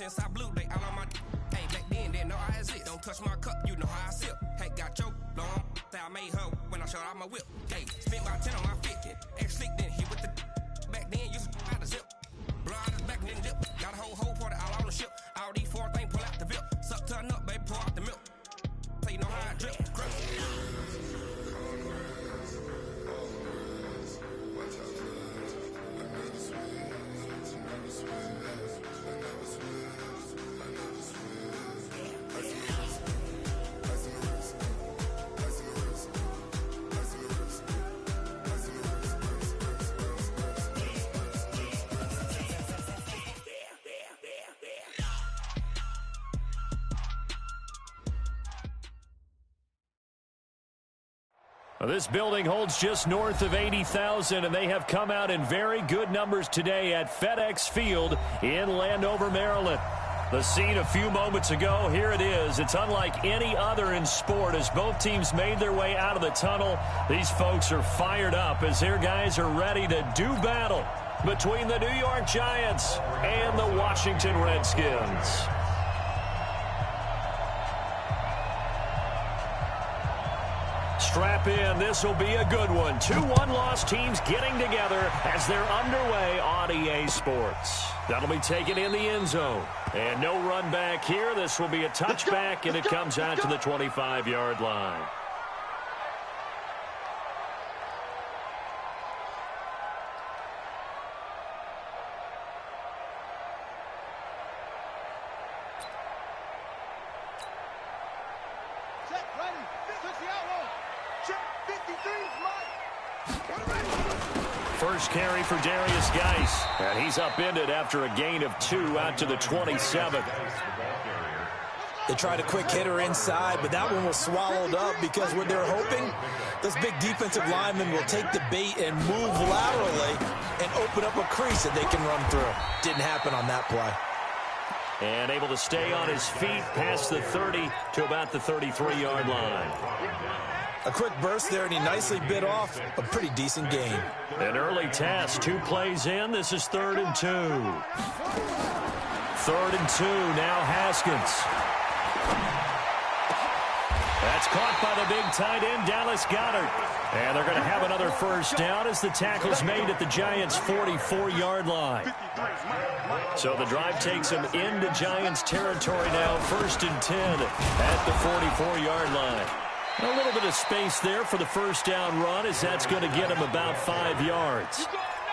since I blew, they all on my. Hey, back then, didn't know I exist. Don't touch my cup, you know how I sip. Hey, got your long. I made her when I showed out my whip. Hey, spent about 10 on my 50. Ex-slick, then hit with the. Back then, used to out the zip. Blow out his back and then dip. Got a whole party all on the ship. All these four things pull out the VIP. Suck to a nut, baby, pour out the milk. So you know how I drip. This building holds just north of 80,000, and they have come out in very good numbers today at FedEx Field in Landover, Maryland. The scene a few moments ago, here it is. It's unlike any other in sport as both teams made their way out of the tunnel. These folks are fired up as their guys are ready to do battle between the New York Giants and the Washington Redskins. Strap in. This will be a good one. 2 one-loss teams getting together as they're underway on EA Sports. That'll be taken in the end zone. And no run back here. This will be a touchback, and it comes out to the 25-yard line. First carry for Darius Geis, and he's upended after a gain of 2 out to the 27. They tried a quick hitter inside, but that one was swallowed up because what they're hoping, those big defensive linemen will take the bait and move laterally and open up a crease that they can run through. Didn't happen on that play. And able to stay on his feet past the 30 to about the 33-yard line. A quick burst there, and he nicely bit off a pretty decent gain. An early test, 2 plays in. This is 3rd and 2. 3rd and 2, now Haskins. That's caught by the big tight end, Dallas Goedert. And they're going to have another first down as the tackle's made at the Giants' 44-yard line. So the drive takes them into Giants territory now, 1st and 10 at the 44-yard line. A little bit of space there for the first down run as that's going to get him about 5 yards.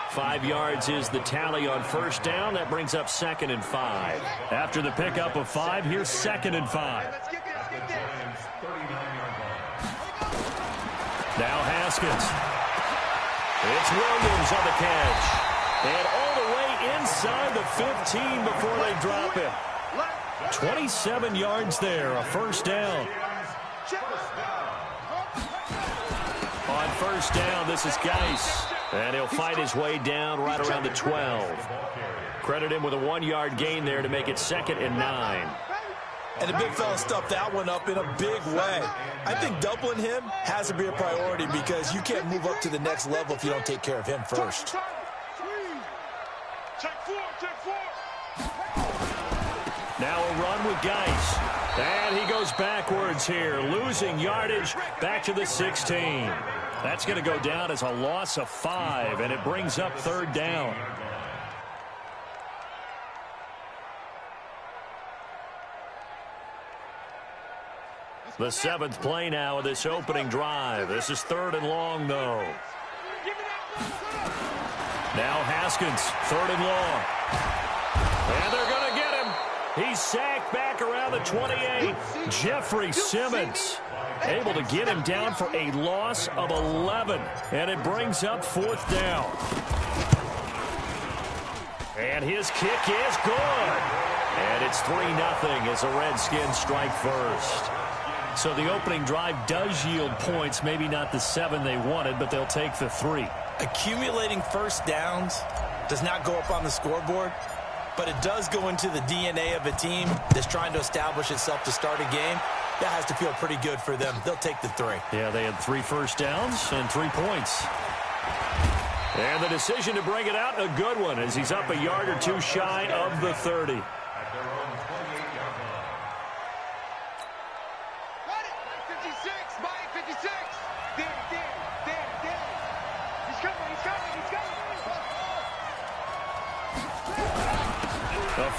5 yards is the tally on first down. That brings up 2nd and 5. After the pickup of 5, here's 2nd and 5. Now Haskins. It's Williams on the catch. And all the way inside the 15 before they drop him. 27 yards there, a first down. On first down, this is Geis. And he'll fight his way down right around the 12. Credit him with a 1-yard gain there to make it 2nd and 9. And the big fella stuffed that one up in a big way. I think doubling him has to be a priority because you can't move up to the next level if you don't take care of him first. Now a run with Geis. And he goes backwards here, losing yardage back to the 16. That's going to go down as a loss of 5, and it brings up 3rd down. The 7th play now of this opening drive. This is 3rd and long, though. Now Haskins, 3rd and long. And they're going to get him. He's sacked back around the 28. Jeffrey Simmons able to get him down for a loss of 11. And it brings up 4th down. And his kick is good. And it's 3-0 as the Redskins strike first. So the opening drive does yield points, maybe not the 7 they wanted, but they'll take the 3. Accumulating first downs does not go up on the scoreboard, but it does go into the DNA of a team that's trying to establish itself to start a game. That has to feel pretty good for them. They'll take the 3. Yeah, they had 3 first downs and 3 points. And the decision to bring it out, a good one, as he's up a yard or 2 shy of the 30.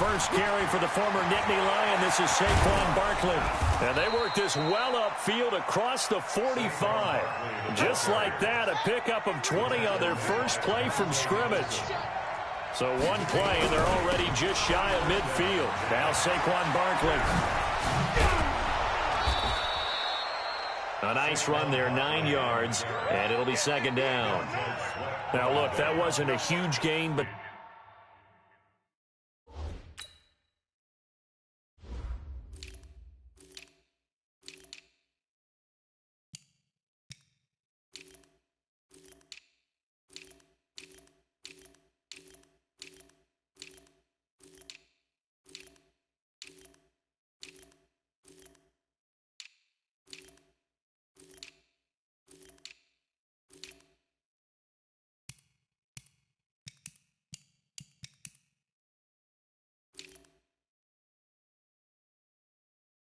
first carry for the former Nittany Lion. This is Saquon Barkley. And they work this well upfield across the 45. Just like that, a pickup of 20 on their first play from scrimmage. So one play, and they're already just shy of midfield. Now Saquon Barkley. A nice run there, 9 yards, and it'll be second down. Now, look, that wasn't a huge gain, but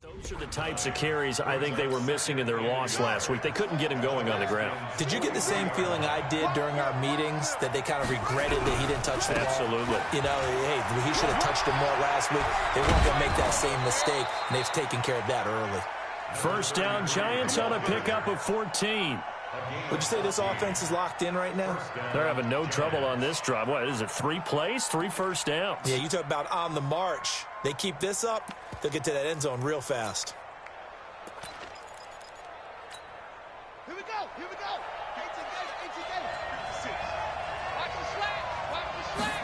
those are the types of carries I think they were missing in their loss last week. They couldn't get him going on the ground. Did you get the same feeling I did during our meetings, that they kind of regretted that he didn't touch the ball? Absolutely. You know, hey, he should have touched him more last week. They weren't going to make that same mistake, and they've taken care of that early. First down, Giants on a pickup of 14. Would you say this offense is locked in right now? They're having no trouble on this drive. What is it, 3 plays, 3 first downs? Yeah, you talk about on the march. They keep this up, they'll get to that end zone real fast. Here we go, here we go. 18 6. Watch the slack, watch the slack.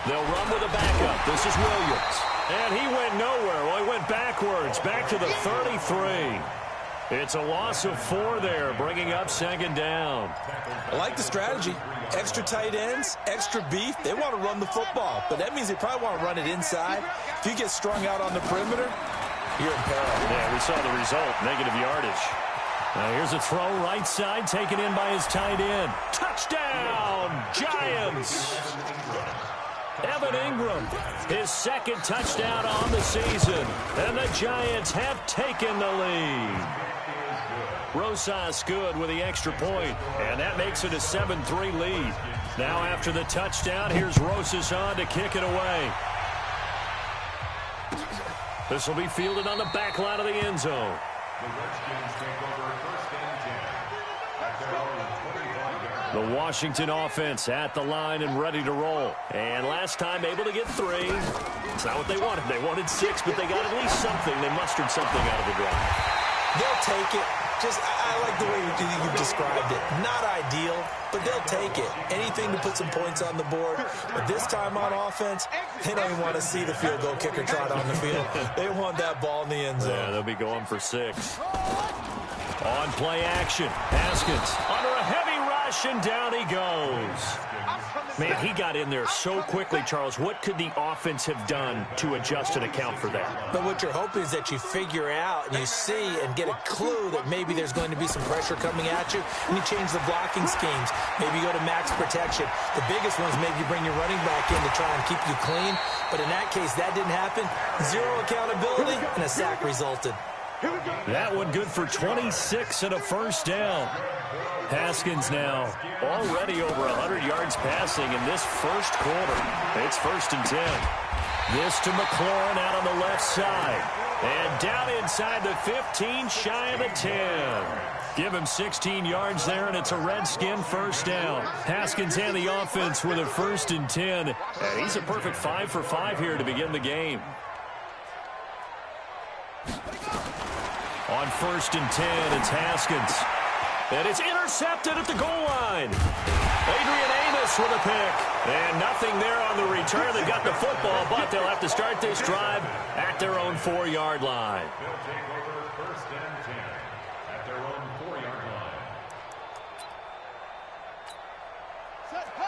They'll run with a backup. This is Williams. And he went nowhere. Well, he went backwards, back to the 33. It's a loss of 4 there, bringing up second down. I like the strategy. Extra tight ends, extra beef. They want to run the football, but that means they probably want to run it inside. If you get strung out on the perimeter, you're in peril. Yeah, we saw the result, negative yardage. Now here's a throw right side, taken in by his tight end. Touchdown, Giants! Evan Ingram, his second touchdown on the season. And the Giants have taken the lead. Rosas good with the extra point, and that makes it a 7-3 lead. Now after the touchdown, here's Rosas on to kick it away. This will be fielded on the back line of the end zone. The Washington offense at the line and ready to roll. And last time able to get 3. It's not what they wanted. They wanted 6, but they got at least something. They mustered something out of the drive. They'll take it. I like the way you described it. Not ideal, but they'll take it. Anything to put some points on the board. But this time on offense, they don't even want to see the field goal kicker trot on the field. They want that ball in the end zone. Yeah, they'll be going for 6. On play action, Haskins under a heavy rush, and down he goes. Man, he got in there so quickly, Charles. What could the offense have done to adjust and account for that? But what you're hoping is that you figure out and you see and get a clue that maybe there's going to be some pressure coming at you, and you change the blocking schemes. Maybe you go to max protection. The biggest one is maybe you bring your running back in to try and keep you clean. But in that case, that didn't happen. 0 accountability, and a sack resulted. That one good for 26 and a first down. Haskins now already over 100 yards passing in this first quarter. It's 1st and 10. This to McLaurin out on the left side. And down inside the 15, shy of the 10. Give him 16 yards there, and it's a Redskin first down. Haskins and the offense with a 1st and 10. And he's a perfect 5 for 5 here to begin the game. On 1st and 10, it's Haskins. And it's intercepted at the goal line. Adrian Amos with a pick. And nothing there on the return. They got the football, but they'll have to start this drive at their own 4-yard line. They'll take over 1st and 10 at their own 4-yard line.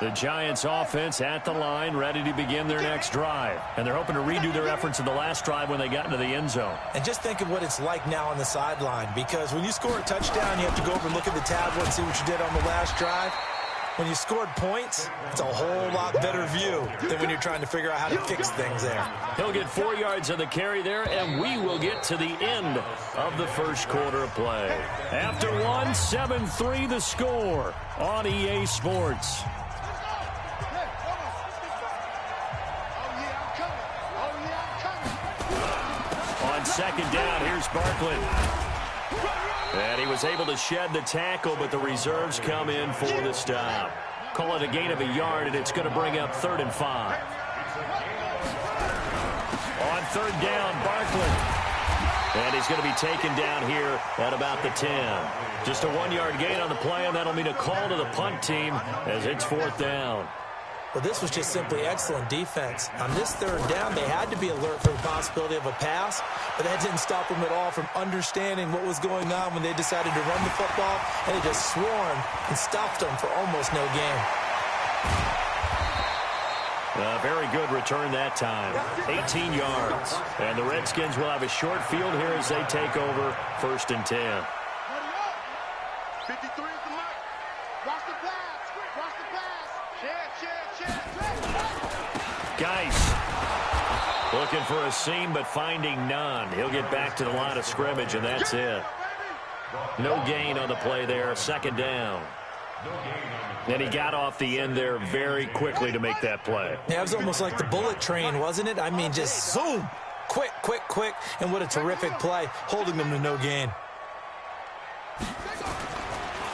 The Giants offense at the line, ready to begin their next drive. And they're hoping to redo their efforts in the last drive when they got into the end zone. And just think of what it's like now on the sideline, because when you score a touchdown, you have to go over and look at the tablet and see what you did on the last drive. When you scored points, it's a whole lot better view than when you're trying to figure out how to fix things there. He'll get 4 yards on the carry there, and we will get to the end of the first quarter of play. After 7-3 the score on EA Sports. Barkley. And he was able to shed the tackle, but the reserves come in for the stop. Call it a gain of a yard, and it's going to bring up 3rd and 5. On 3rd down, Barkley. And he's going to be taken down here at about the 10. Just a 1-yard gain on the play, and that'll mean a call to the punt team as it's 4th down. Well, this was just simply excellent defense. On this 3rd down, they had to be alert for the possibility of a pass, but that didn't stop them at all from understanding what was going on when they decided to run the football, and they just swarmed and stopped them for almost no gain. A very good return that time. 18 yards. And the Redskins will have a short field here as they take over 1st and 10. 53 is the mark. Watch the pass. Watch the pass. Check. Geis looking for a seam, but finding none. He'll get back to the line of scrimmage, and that's it. No gain on the play there. 2nd down. And he got off the end there very quickly to make that play. Yeah, it was almost like the bullet train, wasn't it? I mean, just zoom. Quick. And what a terrific play, holding them to no gain.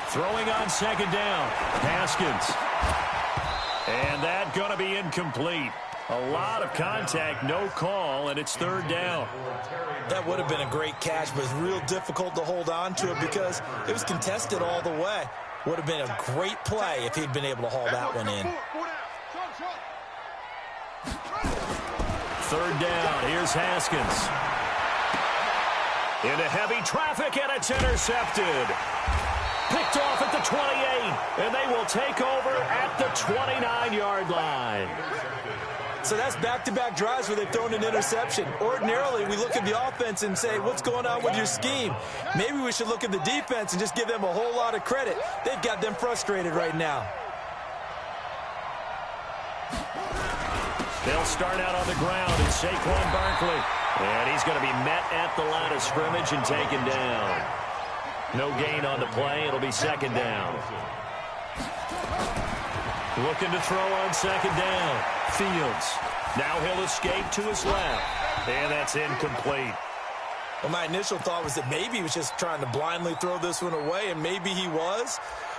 Throwing on 2nd down. Haskins. And that going to be incomplete. A lot of contact, no call, and it's 3rd down. That would have been a great catch, but it's real difficult to hold on to it because it was contested all the way. Would have been a great play if he'd been able to haul that one in. 3rd down. Here's Haskins. Into heavy traffic, and it's intercepted. Picked off at the 28, and they will take over at the 29-yard line. So that's back-to-back drives where they've thrown an interception. Ordinarily, we look at the offense and say, what's going on with your scheme? Maybe we should look at the defense and just give them a whole lot of credit. They've got them frustrated right now. They'll start out on the ground, and Saquon Barkley. And he's going to be met at the line of scrimmage and taken down. No gain on the play. It'll be 2nd down. Looking to throw on 2nd down. Fields. Now he'll escape to his left. And that's incomplete. Well, my initial thought was that maybe he was just trying to blindly throw this one away, and maybe he was.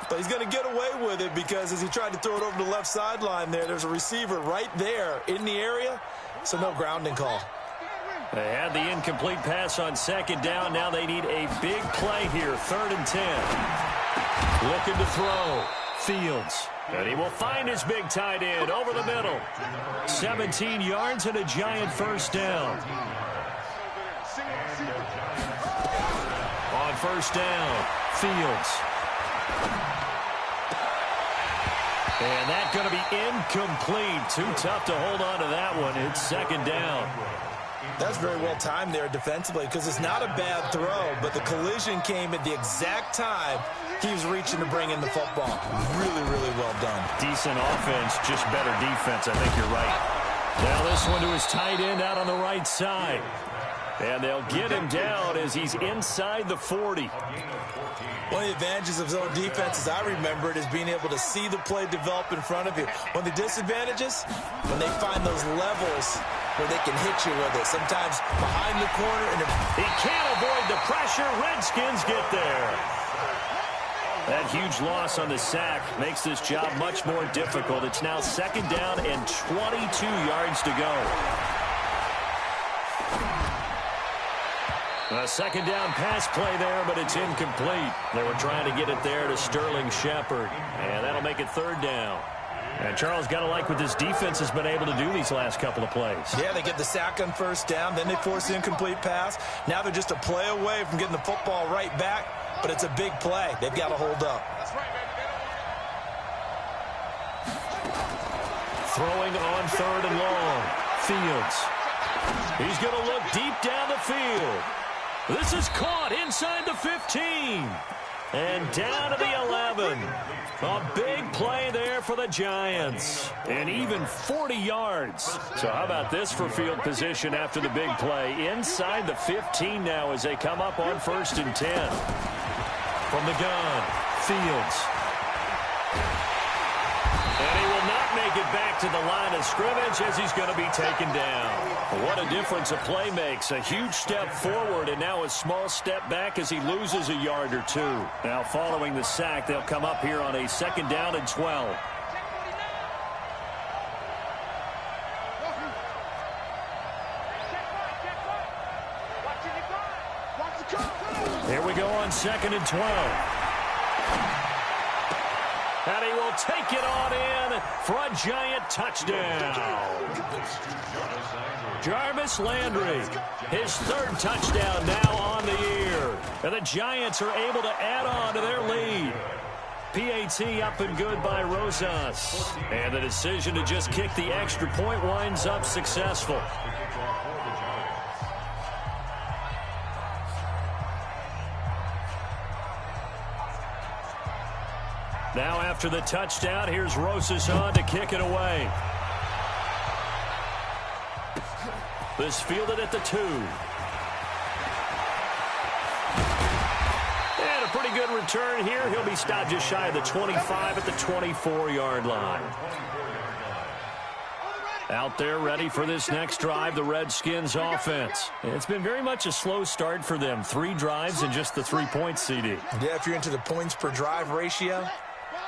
But he's going to get away with it because as he tried to throw it over the left sideline there's a receiver right there in the area, so no grounding call. They had the incomplete pass on 2nd down. Now they need a big play here, 3rd and 10. Looking to throw. Fields. And he will find his big tight end over the middle. 17 yards and a giant 1st down. On 1st down, Fields. And that's going to be incomplete. Too tough to hold on to that one. It's 2nd down. That's very well timed there defensively because it's not a bad throw, but the collision came at the exact time he was reaching to bring in the football. Really, really well done. Decent offense, just better defense. I think you're right. Now this one to his tight end out on the right side. And they'll get him down as he's inside the 40. One of the advantages of zone defense, as I remember it, is being able to see the play develop in front of you. One of the disadvantages, when they find those levels where they can hit you with it. Sometimes behind the corner. And he can't avoid the pressure. Redskins get there. That huge loss on the sack makes this job much more difficult. It's now 2nd down and 22 yards to go. A 2nd down pass play there, but it's incomplete. They were trying to get it there to Sterling Shepard, and that'll make it 3rd down. And Charles, got to like what this defense has been able to do these last couple of plays. Yeah, they get the sack on 1st down, then they force the incomplete pass. Now they're just a play away from getting the football right back, but it's a big play. They've got to hold up. That's right, baby. Throwing on 3rd and long. Fields. He's going to look deep down the field. This is caught inside the 15. And down to the 11. A big play there for the Giants. And even 40 yards. So how about this for field position after the big play? Inside the 15 now as they come up on 1st and 10. From the gun, Fields. And he will not make it back to the line of scrimmage as he's going to be taken down. What a difference a play makes. A huge step forward and now a small step back as he loses a yard or two. Now following the sack, they'll come up here on a 2nd down and 12. Here we go on 2nd and 12. And he will take it on in for a giant touchdown. Jarvis Landry, his 3rd touchdown now on the year. And the Giants are able to add on to their lead. PAT up and good by Rosas. And the decision to just kick the extra point winds up successful. Now after the touchdown, here's Rosas on to kick it away. This fielded at the 2. And a pretty good return here. He'll be stopped just shy of the 25 at the 24-yard line. Out there ready for this next drive, the Redskins offense. It's been very much a slow start for them. 3 drives and just the 3 points, CD. Yeah, if you're into the points per drive ratio,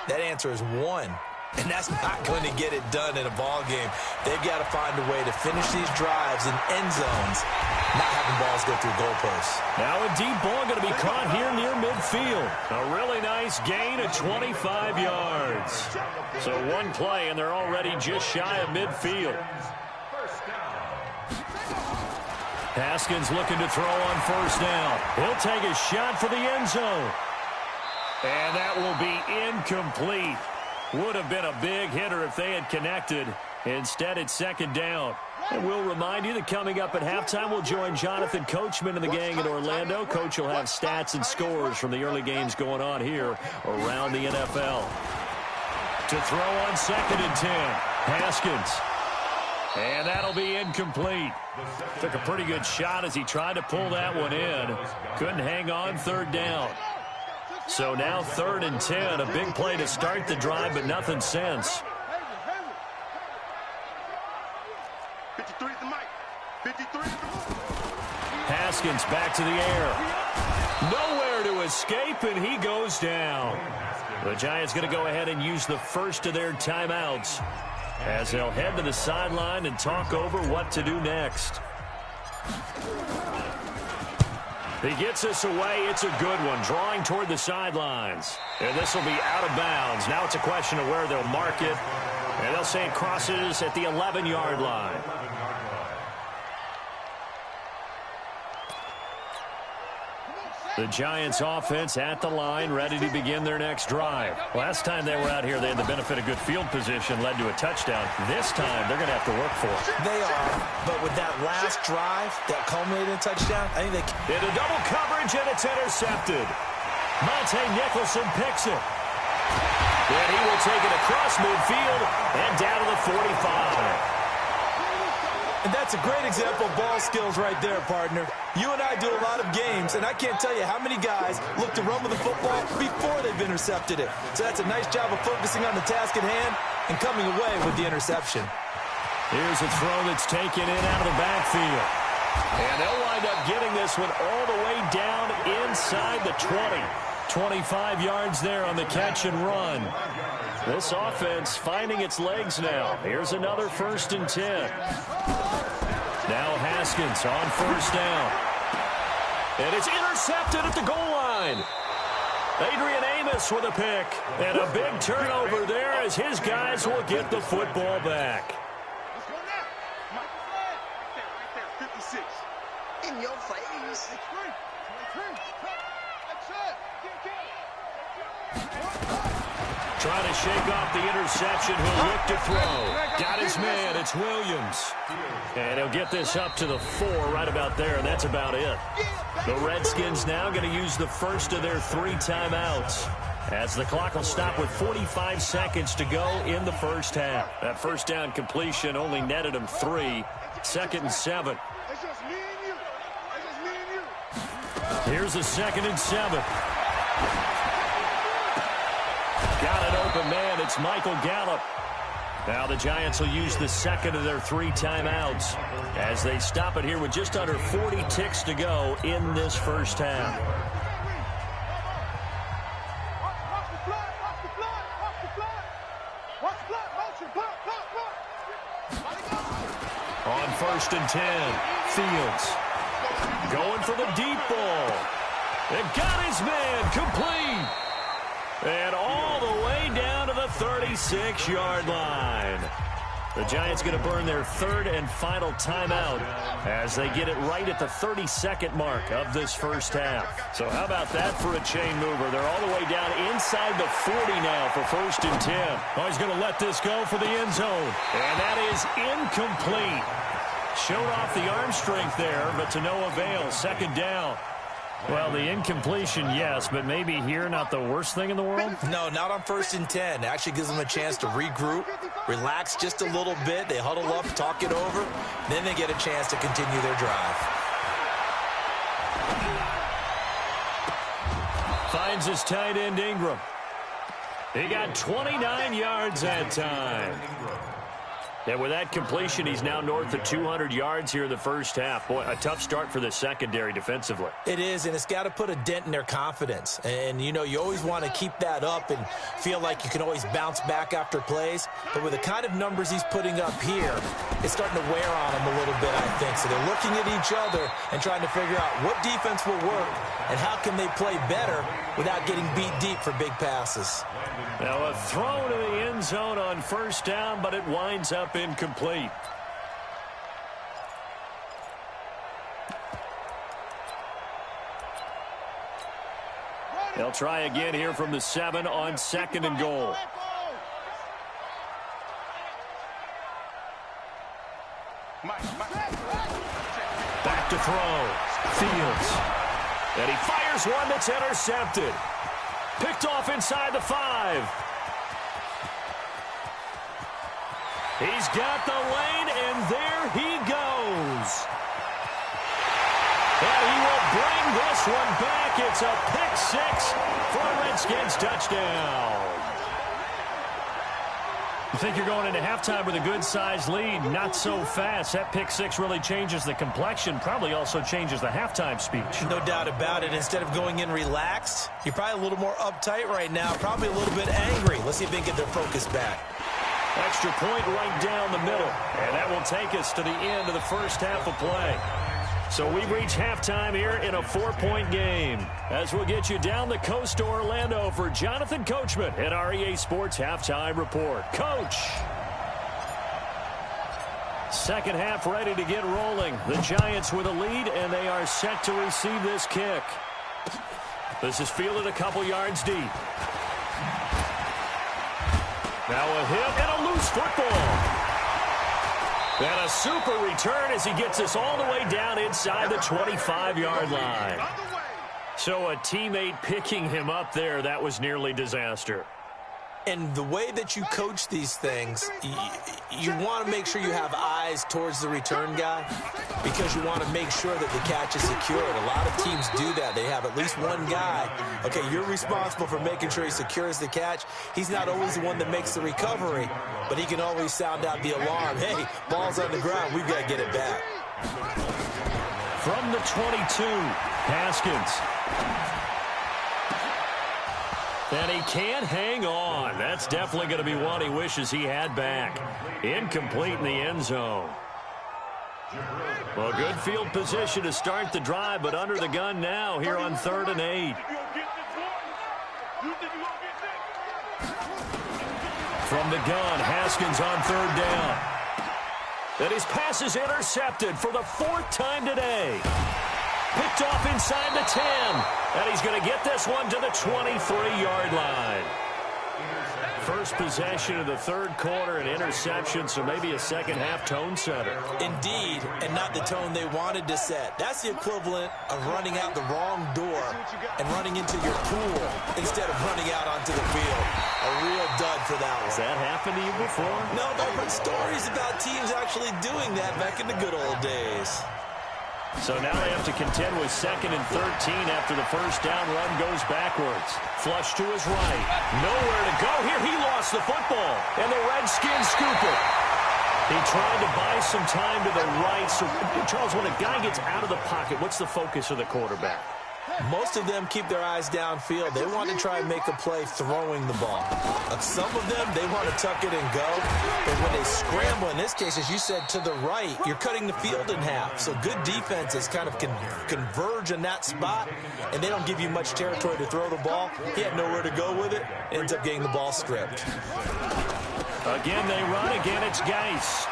that answer is 1. And that's not going to get it done in a ball game. They've got to find a way to finish these drives in end zones, not having balls go through goalposts. Now a deep ball going to be caught here near midfield. A really nice gain of 25 yards. So one play, and they're already just shy of midfield. Haskins looking to throw on 1st down. He'll take a shot for the end zone. And that will be incomplete. Would have been a big hitter if they had connected. Instead, it's 2nd down. And we'll remind you that coming up at halftime, we'll join Jonathan Coachman and the gang in Orlando. Coach will have stats and scores from the early games going on here around the NFL. To throw on 2nd and 10. Haskins. And that'll be incomplete. Took a pretty good shot as he tried to pull that one in. Couldn't hang on 3rd down. So now 3rd and 10, a big play to start the drive, but nothing since. 53 at the mic. 53 at the mic. Haskins back to the air. Nowhere to escape, and he goes down. The Giants going to go ahead and use the first of their timeouts as they'll head to the sideline and talk over what to do next. He gets us away. It's a good one, drawing toward the sidelines. And this will be out of bounds. Now it's a question of where they'll mark it. And they'll say it crosses at the 11-yard line. The Giants offense at the line, ready to begin their next drive. Last time they were out here, they had the benefit of good field position, led to a touchdown. This time, they're going to have to work for it. They are, but with that last drive that culminated in a touchdown, I think they can. Into double coverage, and it's intercepted. Monte Nicholson picks it. And he will take it across midfield and down to the 45. And that's a great example of ball skills right there, partner. You and I do a lot of games, and I can't tell you how many guys look to run with the football before they've intercepted it. So that's a nice job of focusing on the task at hand and coming away with the interception. Here's a throw that's taken in out of the backfield. And they'll wind up getting this one all the way down inside the 20. 25 yards there on the catch and run. This offense finding its legs now. Here's another 1st and 10. Now Haskins on 1st down. And it's intercepted at the goal line. Adrian Amos with a pick. And a big turnover there as his guys will get the football back. Let's go now. Right there. 56. In your face. 23. That's it. Trying to shake off the interception. He'll look to throw. Got his man. It's Williams. And he'll get this up to the 4 right about there, and that's about it. The Redskins now going to use the first of their 3 timeouts as the clock will stop with 45 seconds to go in the first half. That 1st down completion only netted him 3. 2nd and 7. It's just me and you. It's just me and you. Here's a 2nd and 7. Got an open man. It's Michael Gallup. Now the Giants will use the second of their 3 timeouts as they stop it here with just under 40 ticks to go in this first half. On 1st and 10, Fields going for the deep ball. It got his man complete. And all the way down to the 36-yard line. The Giants going to burn their 3rd and final timeout as they get it right at the 32nd mark of this first half. So how about that for a chain mover? They're all the way down inside the 40 now for 1st and 10. Oh, he's going to let this go for the end zone. And that is incomplete. Showed off the arm strength there, but to no avail. 2nd down. Well, the incompletion, yes, but maybe here not the worst thing in the world? No, not on 1st and 10. It actually gives them a chance to regroup, relax just a little bit. They huddle up, talk it over. Then they get a chance to continue their drive. Finds his tight end, Ingram. He got 29 yards that time. And with that completion, he's now north of 200 yards here in the first half. Boy, a tough start for the secondary defensively. It is, and it's got to put a dent in their confidence. And, you know, you always want to keep that up and feel like you can always bounce back after plays. But with the kind of numbers he's putting up here, it's starting to wear on them a little bit, I think. So they're looking at each other and trying to figure out what defense will work and how can they play better without getting beat deep for big passes. Now a throw to the end zone on 1st down, but it winds up incomplete. They'll try again here from the 7 on 2nd and goal. Back to throw. Fields. And he fires one that's intercepted. Picked off inside the 5. He's got the lane, and there he goes. And he will bring this one back. It's a pick-6 for a Redskins touchdown. You think you're going into halftime with a good-sized lead. Not so fast. That pick-6 really changes the complexion, probably also changes the halftime speech. No doubt about it. Instead of going in relaxed, you're probably a little more uptight right now, probably a little bit angry. Let's see if they can get their focus back. Extra point right down the middle. And that will take us to the end of the first half of play. So we've reached halftime here in a 4-point game. As we'll get you down the coast to Orlando for Jonathan Coachman at our EA Sports Halftime Report. Coach! Second half ready to get rolling. The Giants with a lead, and they are set to receive this kick. This is fielded a couple yards deep. Now a hit and a loose football. And a super return as he gets us all the way down inside the 25-yard line. So a teammate picking him up there, that was nearly disaster. And the way that you coach these things, you want to make sure you have eyes towards the return guy because you want to make sure that the catch is secured. A lot of teams do that. They have at least one guy. Okay, you're responsible for making sure he secures the catch. He's not always the one that makes the recovery, but he can always sound out the alarm. Hey, ball's on the ground. We've got to get it back. From the 22, Haskins. And he can't hang on. That's definitely going to be one he wishes he had back. Incomplete in the end zone. Well, good field position to start the drive, but under the gun now here on 3rd and 8. From the gun, Haskins on 3rd down. And his pass is intercepted for the 4th time today. Picked off inside the 10. And he's going to get this one to the 23-yard line. First possession of the 3rd quarter, an interception, so maybe a second-half tone setter. Indeed, and not the tone they wanted to set. That's the equivalent of running out the wrong door and running into your pool instead of running out onto the field. A real dud for that one. Has that happened to you before? No, but I've heard stories about teams actually doing that back in the good old days. So now they have to contend with 2nd and 13 after the first down run goes backwards. Flush to his right. Nowhere to go here. He lost the football, and the Redskins scoop it. He tried to buy some time to the right. So, Charles, when a guy gets out of the pocket, what's the focus of the quarterback? Most of them keep their eyes downfield. They want to try and make a play throwing the ball. Some of them, they want to tuck it and go. But when they scramble, in this case, as you said, to the right, you're cutting the field in half. So good defenses kind of converge in that spot, and they don't give you much territory to throw the ball. He had nowhere to go with it. Ends up getting the ball stripped. Again, they run. Again, it's Geis.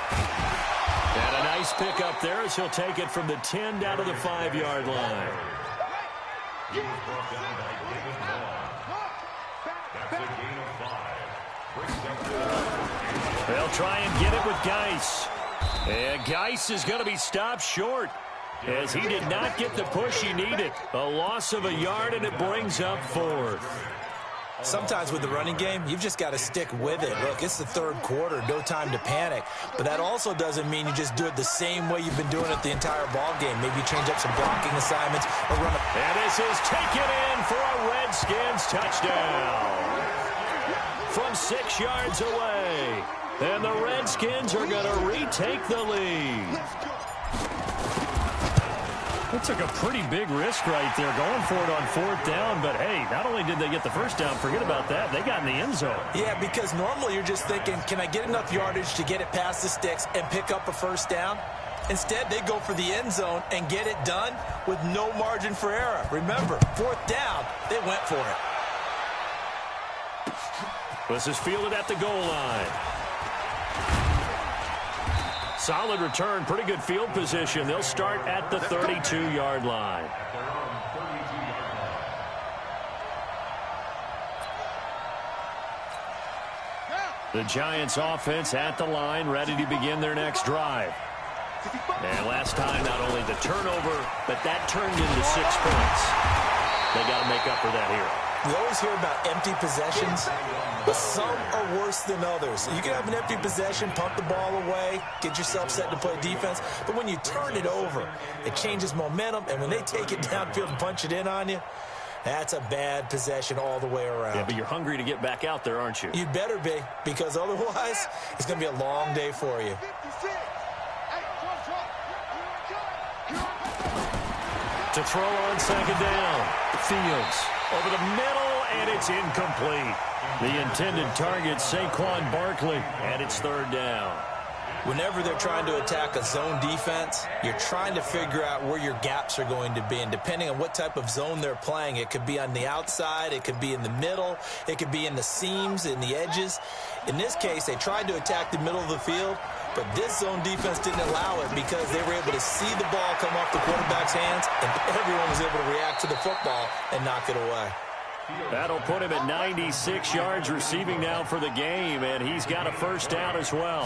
And a nice pickup there as he'll take it from the 10 down to the 5-yard line. He was brought down by David Long. That's a gain of 5. Brings up They'll try and get it with Geis. And Geis is going to be stopped short as he did not get the push he needed. A loss of a yard, and it brings up 4th. Sometimes with the running game, you've just got to stick with it. Look, it's the 3rd quarter, no time to panic. But that also doesn't mean you just do it the same way you've been doing it the entire ball game. Maybe change up some blocking assignments or run a... And this is taken in for a Redskins touchdown from 6 yards away. And the Redskins are going to retake the lead. That took a pretty big risk right there, going for it on 4th down. But, hey, not only did they get the first down, forget about that, they got in the end zone. Yeah, because normally you're just thinking, can I get enough yardage to get it past the sticks and pick up a first down? Instead, they go for the end zone and get it done with no margin for error. Remember, 4th down, they went for it. This is fielded at the goal line. Solid return, pretty good field position. They'll start at the 32-yard line. The Giants offense at the line, ready to begin their next drive. And last time, not only the turnover, but that turned into 6 points. They got to make up for that here. You always hear about empty possessions, but some are worse than others. You can have an empty possession, pump the ball away, get yourself set to play defense, but when you turn it over, it changes momentum, and when they take it downfield and punch it in on you, that's a bad possession all the way around. Yeah, but you're hungry to get back out there, aren't you? You'd better be, because otherwise, it's going to be a long day for you. To throw on 2nd down. Fields over the middle, and it's incomplete. The intended target, Saquon Barkley, and it's 3rd down. Whenever they're trying to attack a zone defense, you're trying to figure out where your gaps are going to be. And depending on what type of zone they're playing, it could be on the outside, it could be in the middle, it could be in the seams, in the edges. In this case, they tried to attack the middle of the field, but this zone defense didn't allow it because they were able to see the ball come off the quarterback's hands, and everyone was able to react to the football and knock it away. That'll put him at 96 yards receiving now for the game, and he's got a first down as well.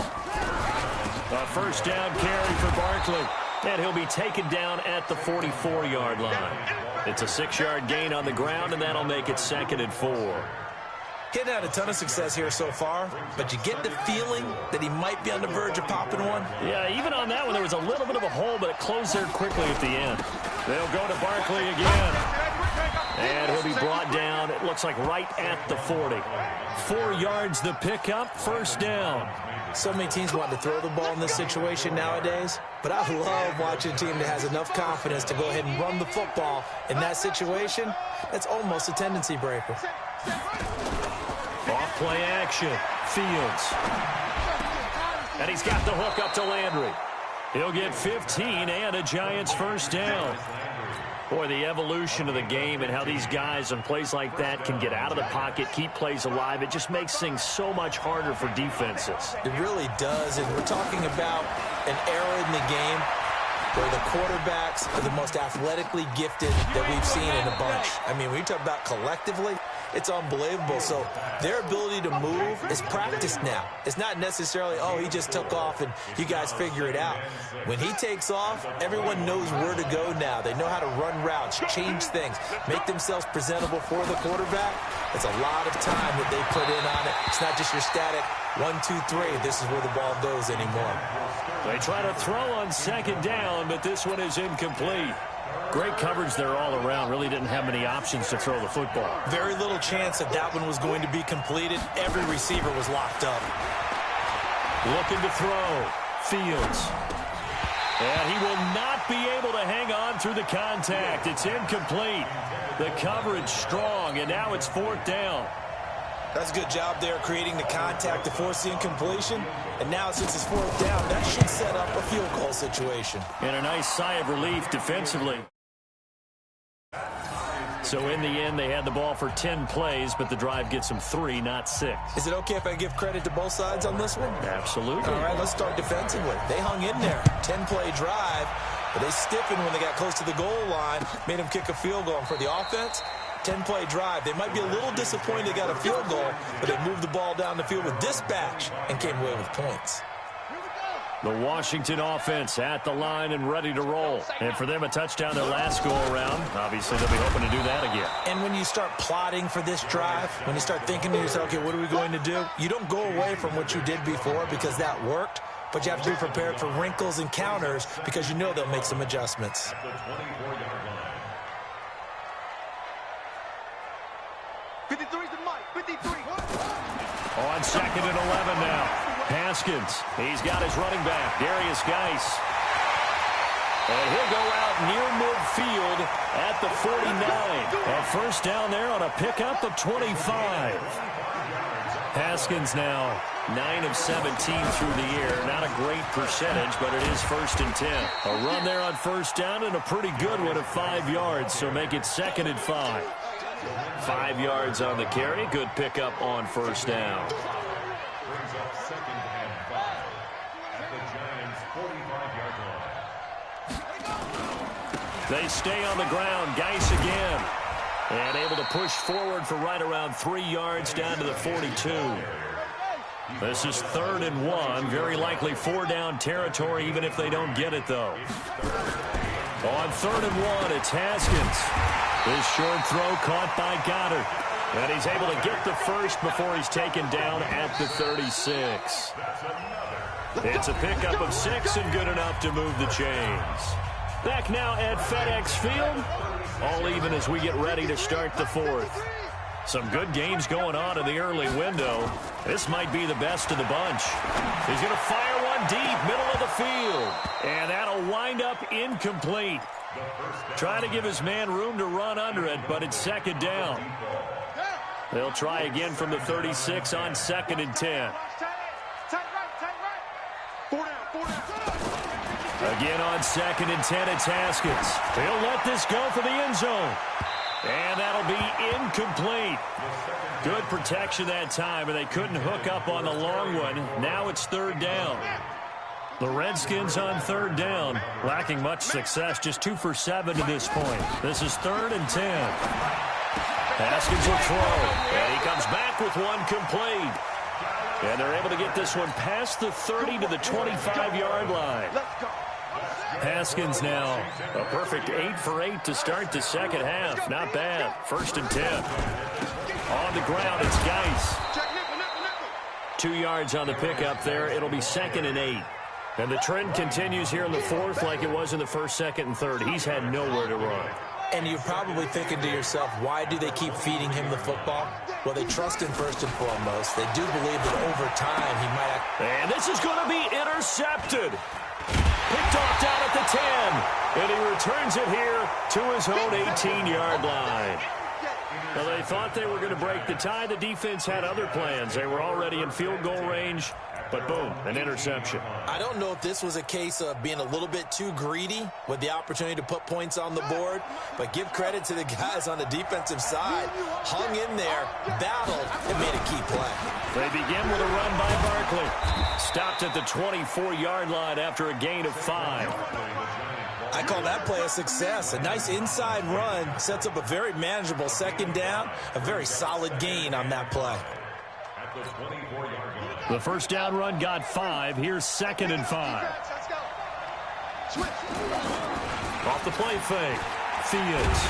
A first down carry for Barkley, and he'll be taken down at the 44-yard line. It's a 6-yard gain on the ground, and that'll make it 2nd and 4. He's had a ton of success here so far, but you get the feeling that he might be on the verge of popping one. Yeah, even on that one, there was a little bit of a hole, but it closed there quickly at the end. They'll go to Barkley again. And he'll be brought down, it looks like right at the 40. 4 yards the pickup, first down. So many teams want to throw the ball in this situation nowadays, but I love watching a team that has enough confidence to go ahead and run the football in that situation. That's almost a tendency breaker. Off play action, Fields. And he's got the hook up to Landry. He'll get 15 and a Giants first down. Boy, the evolution of the game and how these guys on plays like that can get out of the pocket, keep plays alive, it just makes things so much harder for defenses. It really does, and we're talking about an era in the game where the quarterbacks are the most athletically gifted that we've seen in a bunch. I mean, when you talk about collectively, it's unbelievable. So their ability to move is practiced now. It's not necessarily, oh, he just took off and you guys figure it out. When he takes off, everyone knows where to go now. They know how to run routes, change things, make themselves presentable for the quarterback. It's a lot of time that they put in on it. It's not just your static 1, 2, 3. This is where the ball goes anymore. They try to throw on second down, but this one is incomplete. Great coverage there all around. Really didn't have many options to throw the football. Very little chance that that one was going to be completed. Every receiver was locked up. Looking to throw. Fields. And he will not be able to hang on through the contact. It's incomplete. The coverage strong, and now it's 4th down. That's a good job there creating the contact to force the incompletion. And now since it's 4th down, that should set up a field goal situation. And a nice sigh of relief defensively. So in the end, they had the ball for 10 plays, but the drive gets them 3, not 6. Is it okay if I give credit to both sides on this one? Absolutely. All right, let's start defensively. They hung in there. 10-play drive, but they stiffened when they got close to the goal line, made them kick a field goal. And for the offense, 10-play drive. They might be a little disappointed they got a field goal, but they moved the ball down the field with dispatch and came away with points. The Washington offense at the line and ready to roll. And for them, a touchdown their last go-around. Obviously, they'll be hoping to do that again. And when you start plotting for this drive, when you start thinking to yourself, okay, what are we going to do? You don't go away from what you did before because that worked, but you have to be prepared for wrinkles and counters because you know they'll make some adjustments. At the 24-yard line. 53's the mic. 53. On 2nd and 11 now. Haskins, he's got his running back, Darius Geis. And he'll go out near midfield at the 49. A first down there on a pickup of 25. Haskins now 9 of 17 through the air. Not a great percentage, but it is 1st and 10. A run there on first down and a pretty good one of 5 yards, so make it 2nd and 5. 5 yards on the carry. Good pickup on first down. Brings up 2nd and 5 at the Giants' 45-yard line. They stay on the ground. Geis again. And able to push forward for right around 3 yards down to the 42. This is 3rd and 1. Very likely 4-down territory, even if they don't get it, though. On 3rd and 1, it's Haskins. His short throw caught by Goddard. And he's able to get the first before he's taken down at the 36. It's a pickup of 6 and good enough to move the chains. Back now at FedEx Field. All even as we get ready to start the 4th. Some good games going on in the early window. This might be the best of the bunch. He's going to fire one deep, middle of the field. And that'll wind up incomplete. Trying to give his man room to run under it, but it's 2nd down. They'll try again from the 36 on 2nd and 10. Again on 2nd and 10, it's Haskins. He'll let this go for the end zone. And that'll be incomplete. Good protection that time, and they couldn't hook up on the long one. Now it's 3rd down. The Redskins on 3rd down, lacking much success, just 2 for 7 to this point. This is 3rd and 10. Haskins will throw, and he comes back with one complete. And they're able to get this one past the 30 to the 25-yard line. Haskins now a perfect 8 for 8 to start the second half. Not bad. 1st and 10. On the ground, it's Geis. 2 yards on the pickup there. It'll be 2nd and 8. And the trend continues here in the 4th like it was in the 1st, 2nd, and 3rd. He's had nowhere to run. And you're probably thinking to yourself, why do they keep feeding him the football? Well, they trust him first and foremost. They do believe that over time he might have... And this is going to be intercepted. Picked off down at the 10. And he returns it here to his own 18-yard line. Well, they thought they were going to break the tie. The defense had other plans. They were already in field goal range. But boom, an interception. I don't know if this was a case of being a little bit too greedy with the opportunity to put points on the board, but give credit to the guys on the defensive side. Hung in there, battled, and made a key play. They begin with a run by Barkley. Stopped at the 24-yard line after a gain of 5. I call that play a success. A nice inside run sets up a very manageable 2nd down, a very solid gain on that play. At the 24-yard line. The first down run got 5. Here's 2nd and 5. Off the play fake. Fields.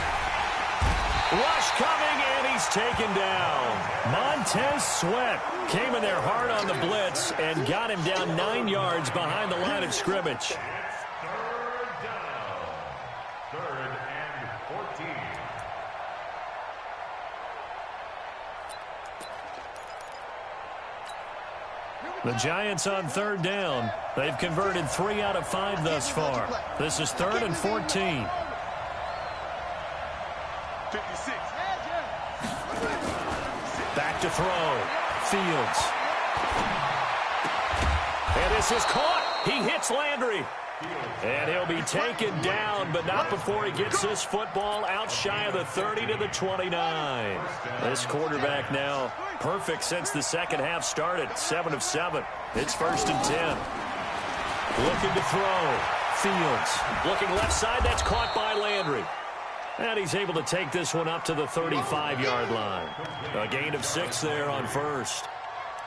Rush coming, and he he's taken down. Montez Sweat came in there hard on the blitz and got him down 9 yards behind the line of scrimmage. Third and 14. The Giants on third down. They've converted 3 out of 5 thus far. This is 3rd and 14. 56. Back to throw. Fields. And this is caught. He hits Landry. And he'll be taken down, but not before he gets this football out shy of the 30 to the 29. This quarterback now perfect since the second half started. 7 of 7. It's 1st and 10. Looking to throw. Fields. Looking left side. That's caught by Landry. And he's able to take this one up to the 35-yard line. A gain of 6 there on first.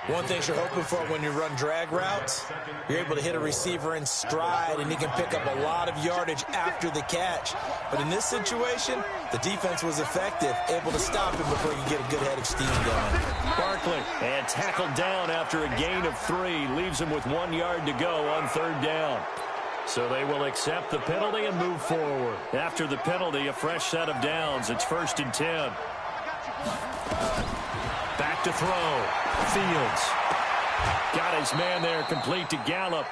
One thing you're hoping for when you run drag routes, you're able to hit a receiver in stride, and he can pick up a lot of yardage after the catch. But in this situation, the defense was effective, able to stop him before he could get a good head of steam going. Barkley, and tackled down after a gain of 3. Leaves him with 1 yard to go on 3rd down. So they will accept the penalty and move forward. After the penalty, a fresh set of downs. It's 1st and 10. Back to throw. Fields. Got his man there complete to Gallup.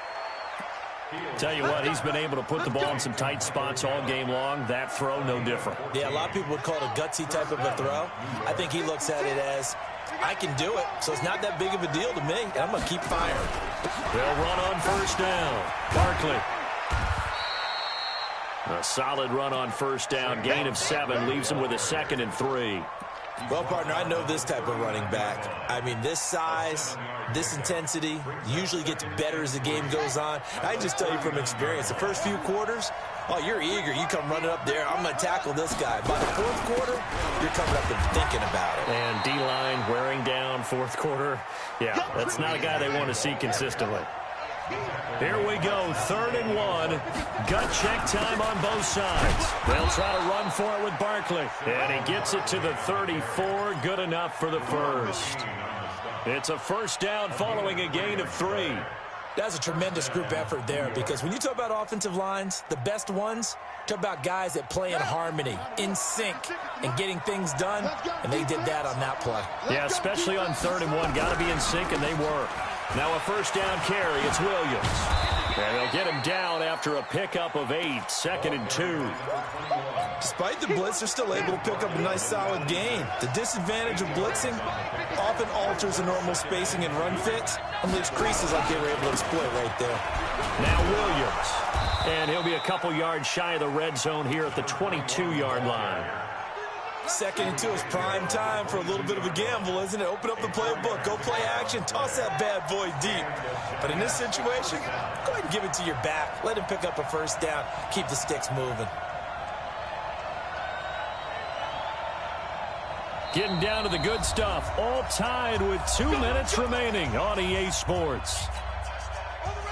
Tell you what, he's been able to put the ball in some tight spots all game long. That throw, no different. Yeah, a lot of people would call it a gutsy type of a throw. I think he looks at it as, I can do it, so it's not that big of a deal to me, and I'm going to keep firing. They'll run on 1st down. Barkley. A solid run on 1st down. Gain of 7 leaves him with a 2nd and 3. Well, partner, I know this type of running back. I mean, this size, this intensity usually gets better as the game goes on. I just tell you from experience, the first few quarters, oh, you're eager. You come running up there, I'm going to tackle this guy. By the 4th quarter, you're coming up and thinking about it. And D-line wearing down 4th quarter. Yeah, that's not a guy they want to see consistently. Here we go, 3rd and 1. Gut check time on both sides. They'll try to run for it with Barkley. And he gets it to the 34. Good enough for the first. It's a 1st down following a gain of 3. That's a tremendous group effort there, because when you talk about offensive lines, the best ones, talk about guys that play in harmony, in sync, and getting things done, and they did that on that play. Yeah, especially on 3rd and 1. Got to be in sync, and they were. Now a 1st down carry. It's Williams. And they'll get him down after a pickup of 8. 2nd and 2. Despite the blitz, they're still able to pick up a nice solid gain. The disadvantage of blitzing often alters the normal spacing and run fits and leaves creases like they were able to exploit right there. Now Williams. And he'll be a couple yards shy of the red zone here at the 22-yard line. 2nd and 2 is prime time for a little bit of a gamble, isn't it? Open up the playbook, go play action, toss that bad boy deep. But in this situation, go ahead and give it to your back. Let him pick up a 1st down. Keep the sticks moving. Getting down to the good stuff. All tied with 2 minutes remaining on EA Sports.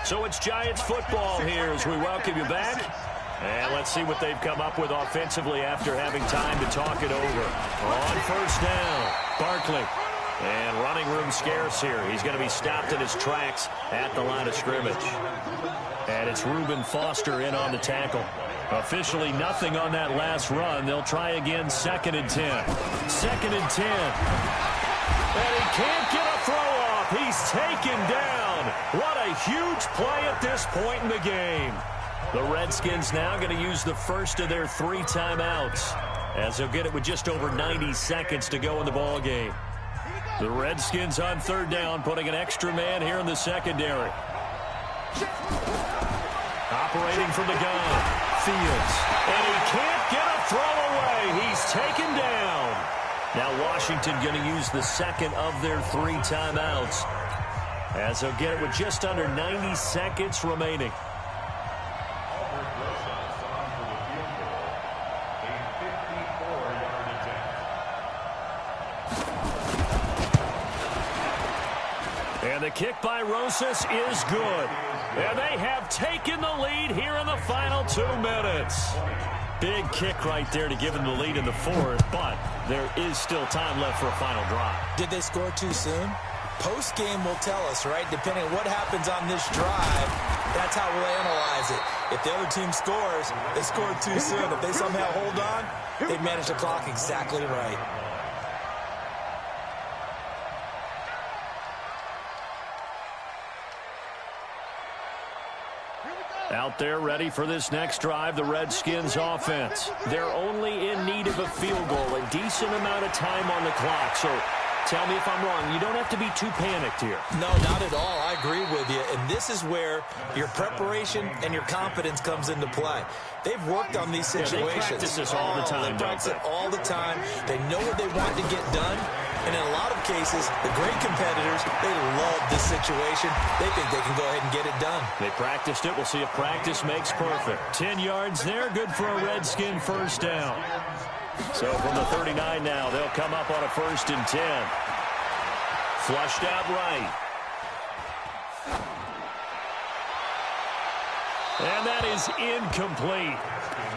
So it's Giants football here as we welcome you back. And let's see what they've come up with offensively after having time to talk it over. On 1st down, Barkley. And running room scarce here. He's going to be stopped in his tracks at the line of scrimmage. And it's Reuben Foster in on the tackle. Officially nothing on that last run. They'll try again, 2nd and 10. 2nd and 10. And he can't get a throw off. He's taken down. What a huge play at this point in the game. The Redskins now going to use the first of their 3 timeouts, as they'll get it with just over 90 seconds to go in the ball game. The Redskins on 3rd down, putting an extra man here in the secondary. Operating from the gun, Fields. And he can't get a throw away. He's taken down. Now Washington going to use the 2nd of their 3 timeouts, as they'll get it with just under 90 seconds remaining. And the kick by Rosas is good. And they have taken the lead here in the final 2 minutes. Big kick right there to give them the lead in the fourth, but there is still time left for a final drive. Did they score too soon? Post-game will tell us, right? Depending on what happens on this drive, that's how we'll analyze it. If the other team scores, they scored too soon. If they somehow hold on, they manage the clock exactly right. Out there ready for this next drive, the Redskins offense. They're only in need of a field goal, a decent amount of time on the clock. So tell me if I'm wrong. You don't have to be too panicked here. No, not at all. I agree with you. And this is where your preparation and your confidence comes into play. They've worked on these situations. They practice this all the time. They practice it all the time. They know what they want to get done. And in a lot of cases, the great competitors, they love this situation. They think they can go ahead and get it done. They practiced it. We'll see if practice makes perfect. 10 yards there. Good for a Redskin first down. So from the 39 now, they'll come up on a 1st and 10. Flushed out right. And that is incomplete.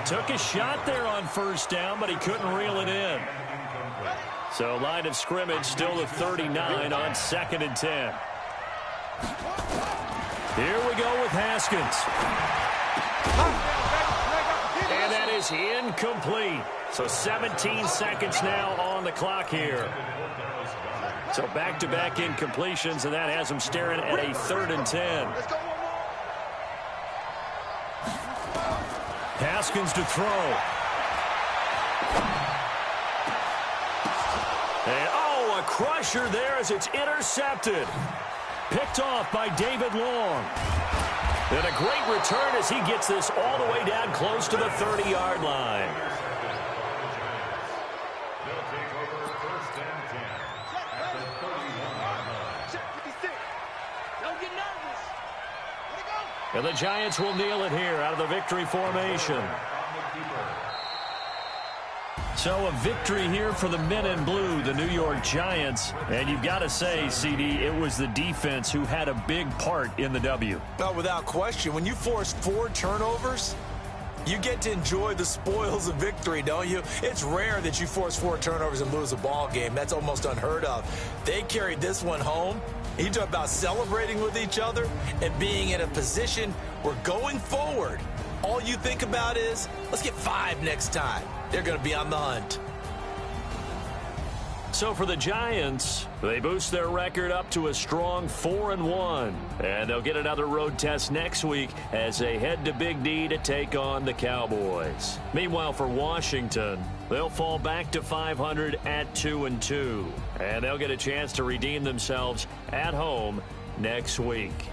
Took a shot there on 1st down, but he couldn't reel it in. So line of scrimmage still the 39 on 2nd and 10. Here we go with Haskins. And that is incomplete. So 17 seconds now on the clock here. So back-to-back incompletions, and that has them staring at a 3rd and 10. Haskins to throw. And, oh, a crusher there as it's intercepted. Picked off by David Long. And a great return as he gets this all the way down close to the 30-yard line. They'll take over 1st and 10 at the 31-yard line. Check 56. Don't get nervous. Let it go. And the Giants will kneel it here out of the victory formation. So a victory here for the men in blue, the New York Giants. And you've got to say, CD, it was the defense who had a big part in the W. Well, without question, when you force 4 turnovers, you get to enjoy the spoils of victory, don't you? It's rare that you force 4 turnovers and lose a ball game. That's almost unheard of. They carried this one home. You talk about celebrating with each other and being in a position where going forward, all you think about is, let's get 5 next time. They're going to be on the hunt. So for the Giants, they boost their record up to a strong 4-1. And they'll get another road test next week as they head to Big D to take on the Cowboys. Meanwhile, for Washington, they'll fall back to 500 at 2-2. And they'll get a chance to redeem themselves at home next week.